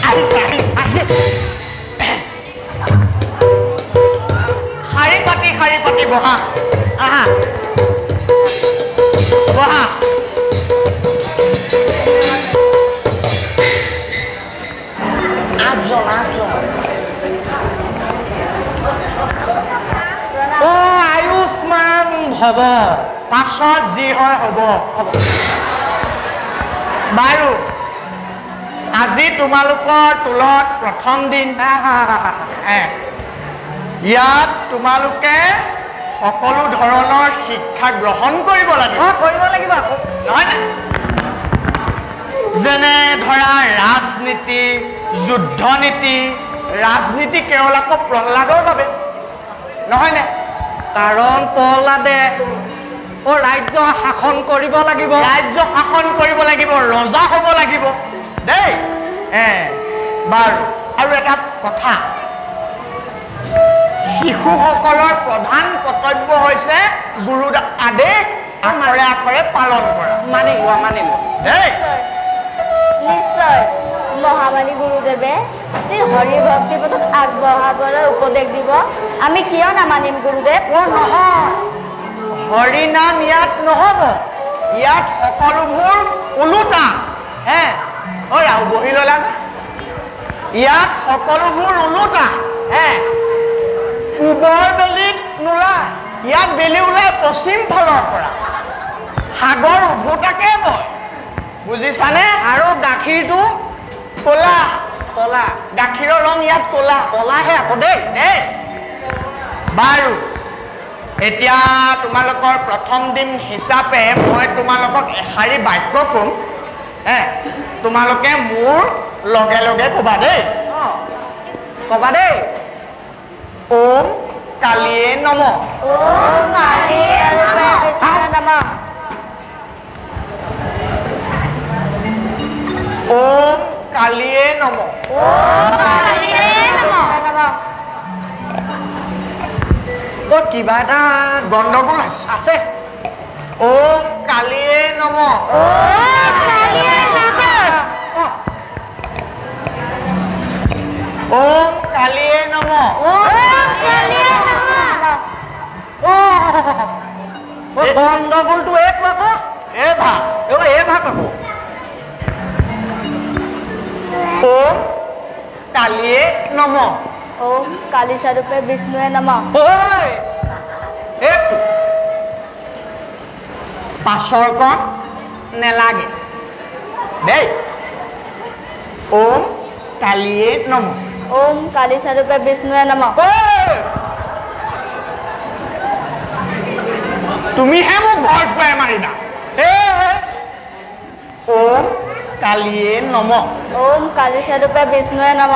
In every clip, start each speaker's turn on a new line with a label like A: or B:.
A: আহিছে শাৰী পাতি বহা আহা বহা আয়ুষ্মান ভৱ পাছত যি হয় হ'ব বাৰু আজি তোমালোকৰ টোলত প্ৰথম দিন ইয়াত তোমালোকে সকলো ধৰণৰ শিক্ষা গ্ৰহণ কৰিব লাগিব নহয় নে যেনে ধৰা ৰাজনীতি যুদ্ধ নীতি ৰাজনীতি কেৱল আকৌ প্ৰহ্লাদৰ বাবে নহয় নে কাৰণ প্ৰহ্লাদে ৰাজ্য শাসন কৰিব লাগিব ৰজা হ'ব লাগিব দেই বাৰু আৰু এটা কথা শিশুসকলৰ প্ৰধান কৰ্তব্য হৈছে গুৰুৰ আদেশ আখৰে আখৰে পালন কৰা মানিলো দেই
B: নিশ্চয় মহামানী গুৰুদেৱে শ্ৰী হৰি ভক্তি পথত আগবঢ়াবলৈ উপদেশ দিব আমি কিয় নামানিম গুৰুদেৱ
A: নহয় হৰি নাম ইয়াত নহ'ব ইয়াত সকলোবোৰ ওলোটা ৰাও বহি ল'লা যে ইয়াত সকলোবোৰ ওলোটা পূবৰ বেলিত নোলায় ইয়াত বেলি ওলায় পশ্চিম ফালৰ পৰা সাগৰ উভতাকে বয় বুজিছানে আৰু গাখীৰটো ক'লা গাখীৰৰ ৰং ইয়াত ক'লাহে আকৌ দেই বাৰু এতিয়া তোমালোকৰ প্ৰথম দিন হিচাপে মই তোমালোকক এষাৰি বাক্য ক'ম তোমালোকে মোৰ লগে লগে ক'বা দেই ওম কালিয়ে নম
B: ওম কালিয়ে নম
A: ওম কালিয়ে নম কিবা এটা গণ্ডগোল আছে ওম কালিয়ে নম ওম কালিয়ে নম গণ্ডগোলটো এক ভাগ আকৌ ওম কালিয়ে নম
B: ওম কালী স্বৰূপে বিষ্ণুৱে নম
A: পাছৰ কণ নেলাগে দেই ওম কালিয়ে নম
B: ওম কালী স্বৰূপে বিষ্ণুৱে নম
A: তুমিহে মোক ভয় খুৱাই মাৰিবা ওম কালিয়ে নম
B: ওম কালী স্বৰূপে বিষ্ণুৱে নম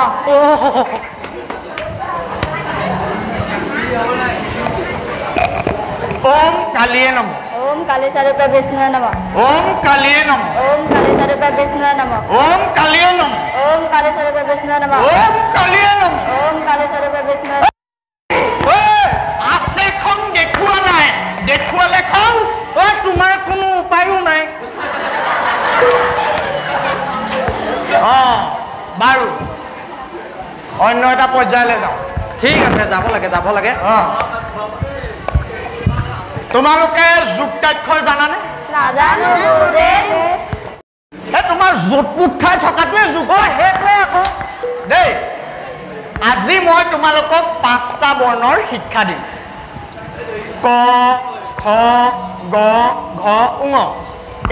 A: ওম কালিয়ে নম
B: ওম কালী স্বৰূপে বিষ্ণুৱে নম
A: ওম কালিয়ে নম
B: ওম কালী স্বৰূপে বিষ্ণুৱে নম
A: ওম কালিয়ে নম
B: ওম কালী স্বৰূপে বিষ্ণুৱে নম
A: ওম কালিয়ে নম
B: ওম কালী স্বৰূপে বিষ্ণুৱে
A: আছে খন দেখুওৱা নাই দেখুৱালে খন তোমাৰ কোনো উপায়ো নাই বাৰু অন্য এটা পৰ্যায়লৈ যাওঁ ঠিক আছে যাব লাগে তোমালোকে যুক্তাক্ষৰ জানানে
B: নাজানো
A: তোমাৰ জোট পোট খাই থকাটোৱে যুগ সেইটোৱে আকৌ দেই আজি মই তোমালোকক 5টা বৰ্ণৰ শিক্ষা দিম ক খ গ ঘ ঙ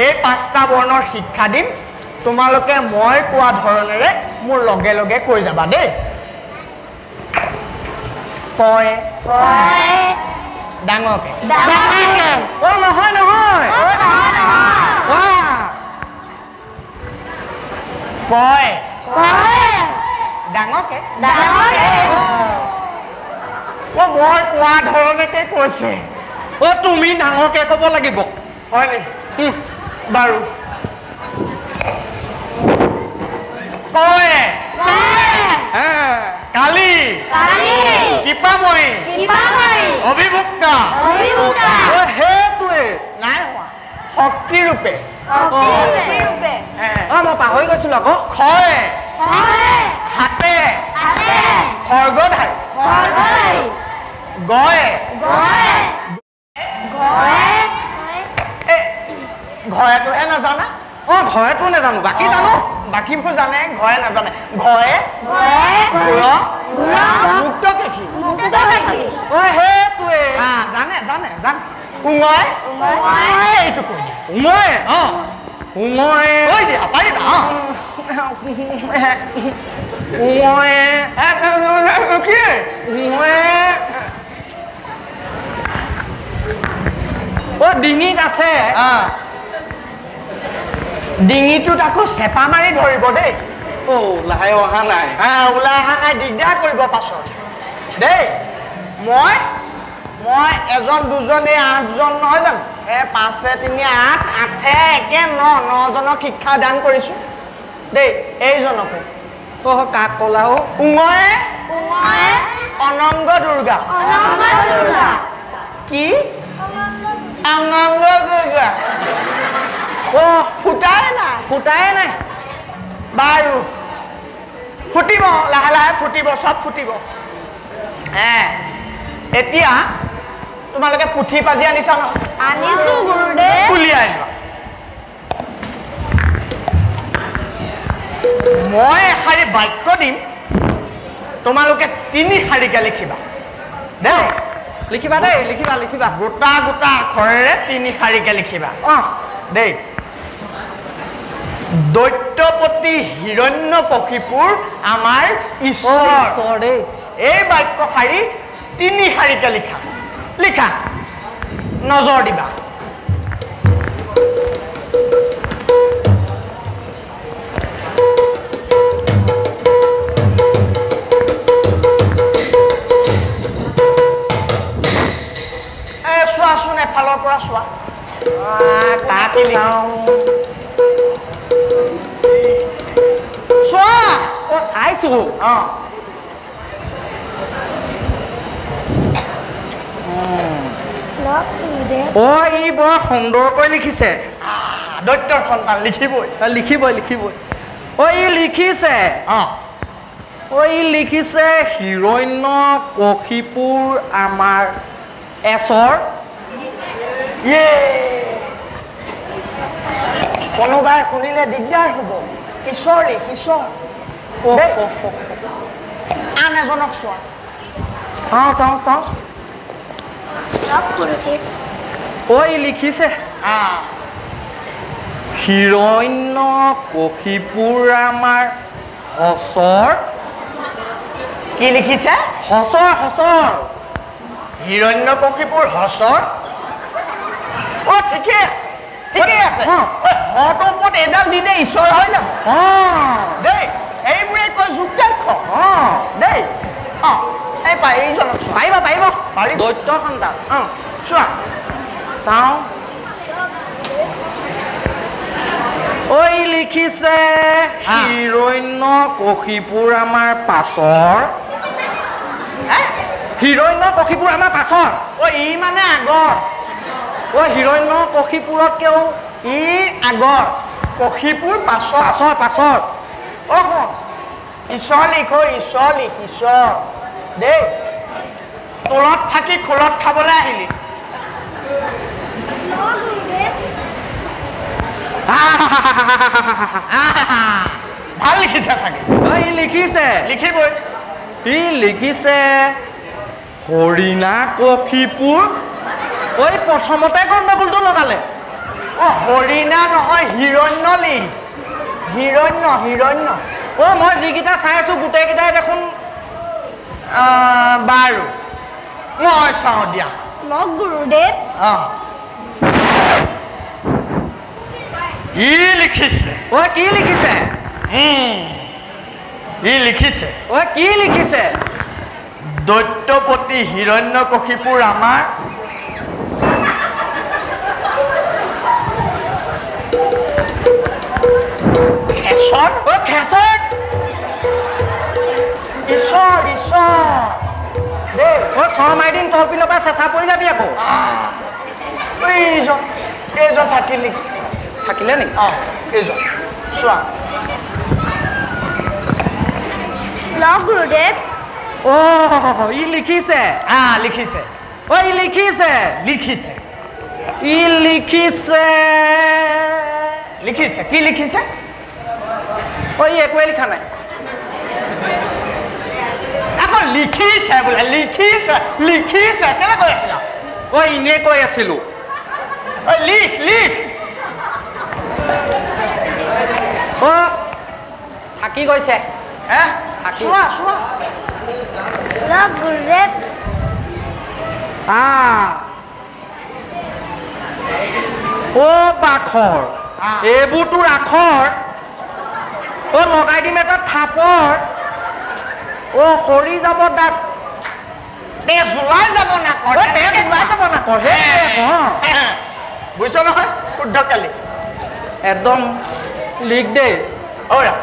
A: এই 5টা বৰ্ণৰ শিক্ষা দিম তোমালোকে মই কোৱা ধৰণেৰে মোৰ লগে লগে কৈ যাবা দেই কয় ডাঙৰকে নহয় কয় ডাঙৰকে মই কোৱা ধৰণেকে কৈছে তুমি ডাঙৰকে ক'ব লাগিব হয় নেকি বাৰু কয় কালি কৃপাময়ী অভিভুক্তা সেইটোৱে নাই হোৱা শক্তিৰূপে মই পাহৰি গৈছিলো আকৌ ক্ষয় হাতে
B: হাতে
A: খৰ্গধাৰী
B: খৰ্গধাৰী
A: গয়ে
B: গয়ে গয়ে
A: ঘয়েটোহে নাজানা
C: ঘৰেটো নাজানো বাকী জানো
A: বাকীবোৰ জানে ঘয়ে নাজানে ঘয়ে
B: গয়ে
A: গুৰ
B: গুৰ
A: মুক্ত কেশী
B: মুক্ত কাঠি
C: সেইটোৱে
A: জানে জানে জানে উঙয়ে
B: উঙয়ে
A: এইটো কৈ দিয়া
C: উঙয়ে উঙয়ে
A: কৈ দিয়া পাৰিবা
C: উঙয়ে
A: কি
C: উঙয়ে ডিঙিত আছে
A: ডিঙিটোত আকৌ চেপা মাৰি ধৰিব দেই
C: ওলাই অহা নাই
A: ওলাই অহা নাই দিগদাৰ কৰিব পাছত দেই মই এজন দুজন এই 8 জন নহয় জানো 5 3 8 8 1 9 জনক শিক্ষা দান কৰিছো দেই এইজনকো
C: কাক কলাও
A: উঙয়ে
B: উঙয়ে
A: অনংগ দুৰ্গা
B: অনঙ্গ দুৰ্গা
A: কি অনংগ দুৰ্গা ফুটাই নাই বাৰু ফুটিব লাহে লাহে ফুটিব চব ফুটিব এতিয়া তোমালোকে পুথি পাজি আনিছা ন
B: আনিছো গুৰুদেৱ
A: উলিয়াই লোৱা মই এশাৰী বাক্য দিম তোমালোকে 3 শাৰীকে লিখিবা দেই
C: লিখিবা দেই লিখিবা
A: গোটা গোটা আখৰেৰে 3 শাৰীকে লিখিবা দেই দৈত্যপতি হিৰণ্যকশিপুৰ আমাৰ ঈশ্বৰ
C: দেই
A: এই বাক্য শাৰী 3 শাৰীকে লিখা নজৰ দিবা চোৱাচোন এফালৰ পৰা চোৱা কাটি লিখাওঁ চোৱা
C: চাইছো ই বৰ সুন্দৰকৈ লিখিছে
A: দৈত্যৰ সন্তান লিখিবই
C: লিখিবই ই লিখিছে হিৰণ্যকশিপুৰ আমাৰ এছৰ
A: কোনোবাই শুনিলে দিগদাৰ হ'ব ঈশ্বৰ আন এজনক চোৱা
C: চাওঁ ই লিখিছে হিৰণ্যকশিপুৰ আমাৰ হচৰ
A: কি লিখিছে
C: হচৰ
A: হিৰণ্যকশিপুৰ হচৰ ঠিকেই আছে হটোৰ ওপৰত এডাল দি দে ঈশ্বৰ হৈ যাব দেই এইবোৰে কয় যুক্তাক্ষ দেই এইজনক
C: পাৰিব দৈত্য সন্তান
A: চোৱা
C: চাওঁ ই লিখিছে হিৰণ্যকশিপুৰ আমাৰ পাছৰ হিৰণ্যকশিপুৰ আমাৰ পাছৰ
A: ই মানে আগৰ
C: হিৰণ্যকশিপুৰতকেও
A: ই আগৰ কশিপুৰ পাছৰ
C: পাছৰ
A: ঈশ্বৰ লিখ ঈশ্বৰ দেই তলত থাকি খোলত খাবলৈ আহিলি ভাল লিখিছে চাগে
C: লিখিছে হৰিণাকশিপুৰ প্ৰথমতে গণ্ডগোলটো লগালে
A: হৰিণা নহয় হিৰণ্য
C: মই যিকেইটা চাই আছো গোটেইকেইটাই দেখোন
A: বাৰু মই চাওঁ দিয়া
B: গুৰুদেৱ
C: কি লিখিছে
A: দৈত্যপতি হিৰণ্যকশিপুৰ আমাৰ খেচৰ ঈশ্বৰ দেই
C: ছমাই দিন তলপিনৰ পৰা চেঁচা পৰি যাবি আকৌ
A: এইজন থাকিলে নেকি
C: এইজন
A: চোৱা
B: লওক গুৰুদেৱ
C: অ' ই লিখিছে
A: লিখিছে
C: ঐ ই লিখিছে
A: লিখিছে
C: ই লিখিছে
A: লিখিছে কি লিখিছে
C: ঐ ই একোৱে লিখা নাই
A: আকৌ লিখিছে বোলে লিখিছে লিখিছে কেনে কৈ আছিলা
C: ঐ ইনে কৈ আছিলো
A: ঐ লিখ লিখ
C: অ' থাকি গৈছে
A: হে
C: থাকি।
A: চোৱা চোৱা
B: লওক গুৰুদেৱ
C: অ' বাখৰ এইবোৰ তোৰ আখৰ অ' লগাই দিম এটা থাপৰ অ' সৰি যাব দাঁত
A: তেজ ওলাই যাব না
C: অ' তেজ ওলাই যাব নাকৰ
A: বুজিছ নহয় শুদ্ধ কালি
C: একদম লিখ দেই
A: অৰা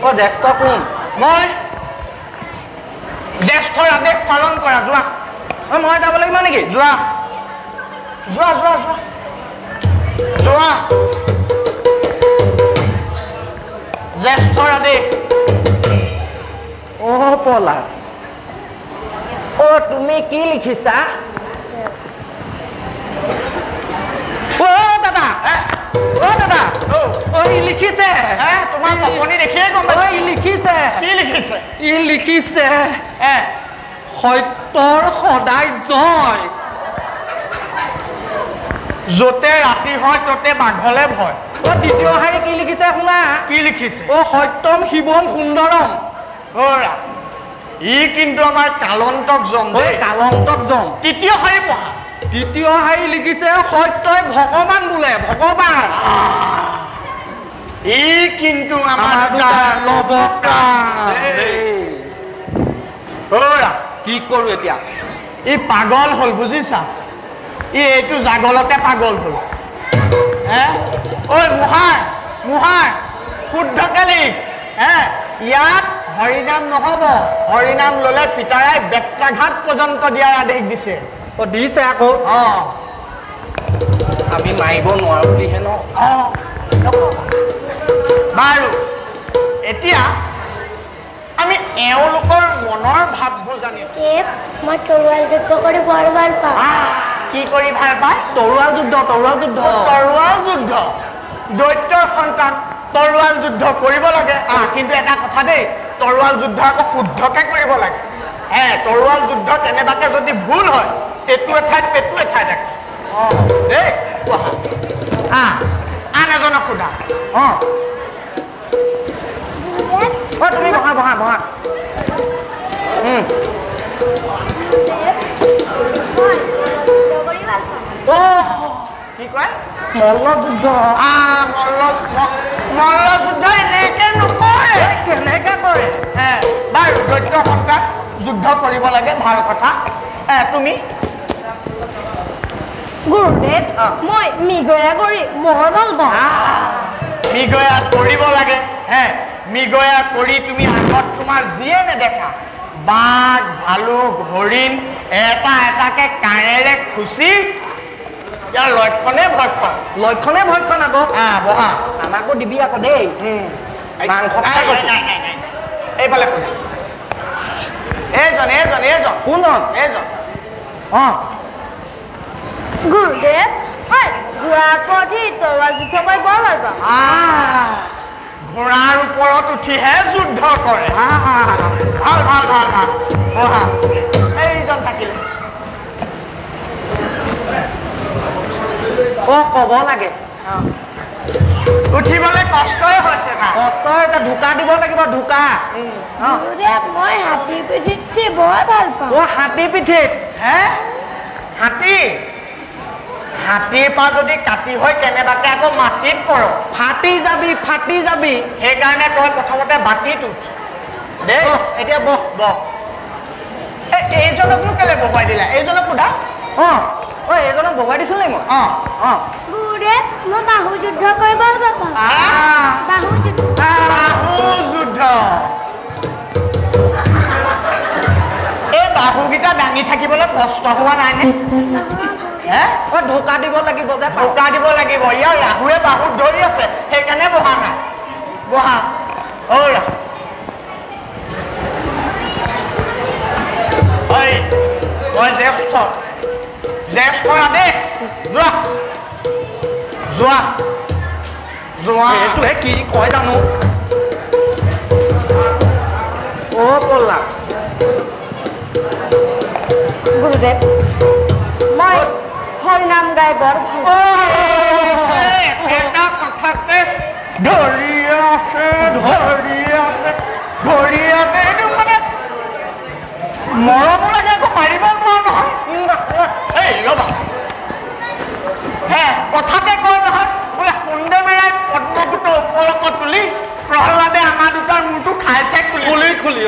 C: অ' জ্যেষ্ঠ কোন
A: মই জ্যেষ্ঠৰ আদেশ পালন কৰা যোৱা
C: অ' মই যাব লাগিব নেকি
A: যোৱা যোৱা যোৱা যোৱা যোৱা জ্যেষ্ঠৰ আদেশ
C: অ' পলা অ' তুমি কি লিখিছা অ' দাদা অ' দাদা অ' ই লিখিছে
A: তোমাৰ কপনি দেখিয়ে গম
C: অ' ই লিখিছে
A: কি লিখিছে
C: ই লিখিছে সত্যৰ সদায় জয়
A: য'তে ৰাতি হয় ততে বাঘলে ভয়
C: অ' দ্বিতীয় শাৰী কি লিখিছে শুনা
A: কি লিখিছে
C: অ' সত্যম শিৱম সুন্দৰম
A: অৰা ই কিন্তু আমাৰ কালন্তক জম
C: ঐ
A: দেই
C: কালন্তক জম
A: তৃতীয় শাৰী পঢ়া
C: দ্বিতীয় শাৰী লিখিছে সত্যই ভগৱান বোলে ভগৱান
A: ই কিন্তু
C: আমাৰ দুটাৰ লবকাৰ
A: অৰা
C: কি কৰো এতিয়া
A: ই পাগল হ'ল বুজিছা ই এইটো জাগলতে পাগল হ'ল হে ঐ মুহাৰ শুদ্ধকে লিখ হে ইয়াত হৰিনাম নহ'ব হৰিনাম ল'লে পিতাৰাই বেত্ৰাঘাত পৰ্যন্ত দিয়াৰ আদেশ দিছে
C: অ' দিছে আকৌ আমি মাৰিব নোৱাৰো বুলিহে ন
A: বাৰু এতিয়া আমি এওঁলোকৰ মনৰ ভাৱবোৰ জানিম
B: মই তৰোৱাল যুদ্ধ কৰি বৰ ভাল পাওঁ
A: কি কৰি ভাল পায়
C: তৰোৱাল যুদ্ধ তৰোৱাল যুদ্ধ
A: তৰোৱাল যুদ্ধ দৈত্যৰ সন্তান তৰোৱাল যুদ্ধ কৰিব লাগে কিন্তু এটা কথা দেই তৰোৱাল যুদ্ধ আকৌ শুদ্ধকে কৰিব লাগে তৰোৱাল যুদ্ধ কেনেবাকে যদি ভুল হয় এইটো এঠাইত পেটু এঠাইত থাকে দেই আন এজনক সোধা
C: তুমি বহা বহা বহা
A: কি কয়
C: মল্ল যুদ্ধ
A: মল্ল যুদ্ধ এনেকে নকৰে
C: কেনেকে কৰে
A: বাৰু দৈত্য সন্তান যুদ্ধ কৰিব লাগে ভাল কথা তুমি
B: গুৰুদেৱ মই মৃগয়া কৰি বৰ ভাল পাওঁ
A: মৃগয়া কৰিব লাগে মৃগয়া কৰি তুমি আগত তোমাৰ যিয়ে নেদেখা বাঘ ভালুক হৰিণ এটা এটাকে কাঁড়েৰে খুচি ইয়াৰ লক্ষণে ভক্ষণ আকৌ বহা
C: আমাকো দিবি আকৌ দেই মাংস খাই গৈছো
A: এইফালে কোন এইজন
C: কোনজন
B: গুৰুদেৱ ঘোঁৰাৰ ওপৰত উঠি তৰোৱাল যুদ্ধ কৰি বৰ ভাল পাওঁ
A: ঘোঁৰাৰ ওপৰত উঠিহে যুদ্ধ কৰে ভাল ভাল ভাল ভাল বহা এইজন থাকিলে
C: ক'ব লাগে
A: উঠিবলৈ কষ্টই হৈছে না
C: কষ্ট এটা ঢোকা দিব লাগিব ঢোকা
B: গুৰুদেৱ মই হাতীৰ পিঠিত উঠি বৰ ভাল পাওঁ
C: হাতী পিঠিত
A: হাতীৰ পৰা যদি কাটি হৈ কেনেবাকে আকৌ মাটিত পৰ
C: ফাটি যাবি
A: সেইকাৰণে তই প্ৰথমতে বাতিত উঠ দেই
C: এতিয়া বহ
A: এইজনকনো কেলে বহুৱাই দিলা এইজনক সোধা
C: এইজনক বহুৱাই দিছো নি মই
B: গুৰুদেৱ মই বাহু যুদ্ধ কৰি বৰ ভাল পাওঁ বাহু
A: যুদ্ধ এই বাহুকেইটা দাঙি থাকিবলৈ কষ্ট হোৱা নাই নে
C: ঢোকা দিব লাগিব যে
A: ঢোকা দিব লাগিব ইয়াৰ ৰাহুৱে বাহুত ধৰি আছে সেইকাৰণে বহা নাই বহা Ora. Oi. Oi, Jesto. Jesto ade. যোৱা। যোৱা। যোৱা।
C: এইটোহে কি কয় জানো অ পল্লা
B: গুৰুদেৱ মই হৰিনাম গাই বৰ ভাল
A: এটা কথাতে ধৰি আছে এইটো মানে মৰমো লাগে আকৌ মাৰিব নোৱাৰো নহয় এই ৰ'বা হে কথাতে কয় নহয় বোলে সুন্দে মেৰাই পদ্মপুত্ৰ ওপৰক তুলি প্ৰহ্লাদে আমাৰ দুটাৰ মূৰটো খাইছে খুলি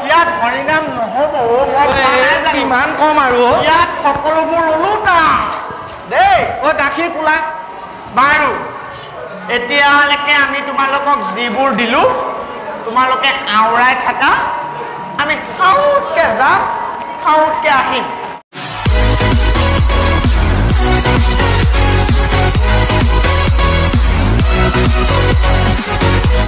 A: ইয়াত হৰিনাম নহ'ব
C: ইমান কম আৰু
A: ইয়াত সকলোবোৰ ওলোটা দেই
C: অ গাখীৰ পোলা
A: বাৰু এতিয়ালৈকে আমি তোমালোকক যিবোৰ দিলো তোমালোকে আওৰাই থাকা আমি খাওঁতকে যাম খাওঁতকে আহিম